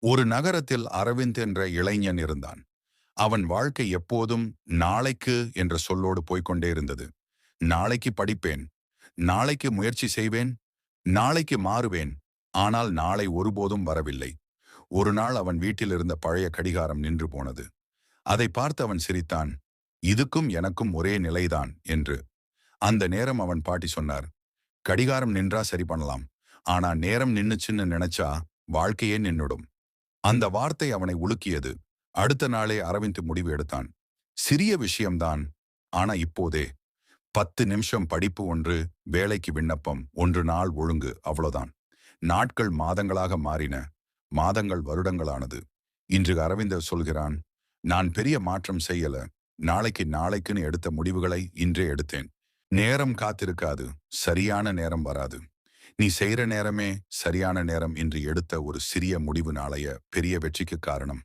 ஒரு நகரத்தில் அரவிந்த் என்ற இளைஞன் இருந்தான். அவன் வாழ்க்கை எப்போதும் நாளைக்கு என்ற சொல்லோடு போய்க்கொண்டே இருந்தது. நாளைக்கு படிப்பேன், நாளைக்கு முயற்சி செய்வேன், நாளைக்கு மாறுவேன். ஆனால் நாளை ஒருபோதும் வரவில்லை. ஒரு நாள் அவன் வீட்டில் இருந்த பழைய கடிகாரம் நின்று போனது. அதை பார்த்து அவன் சிரித்தான். இதுக்கும் எனக்கும் ஒரே நிலைதான் என்று. அந்த நேரம் அவன் பாட்டி சொன்னார், கடிகாரம் நின்றா சரி பண்ணலாம், ஆனா நேரம் நின்னுச்சுன்னு நினைச்சா வாழ்க்கையே நின்னுடும். அந்த வார்த்தை அவனை உலுக்கியது. அடுத்த நாளே அரவிந்த் முடிவு எடுத்தான். சிறிய விஷயம்தான், ஆனா இப்போதே 10 நிமிஷம் படிப்பு ஒன்று, வேலைக்கு விண்ணப்பம், 1 நாள் ஒழுங்கு, அவ்வளவுதான். நாட்கள் மாதங்களாக மாறின. மாதங்கள் வருடங்களானது. இன்று அரவிந்தர் சொல்கிறான், நான் பெரிய மாற்றம் செய்யல. நாளைக்கு நாளைக்குன்னு எடுத்த முடிவுகளை இன்றே எடுத்தேன். நேரம் காத்திருக்காது, சரியான நேரம் வராது. நீ செய்யற நேரமே சரியான நேரம் என்று எடுத்த ஒரு சிறிய முடிவு நாளைய பெரிய வெற்றிக்கு காரணம்.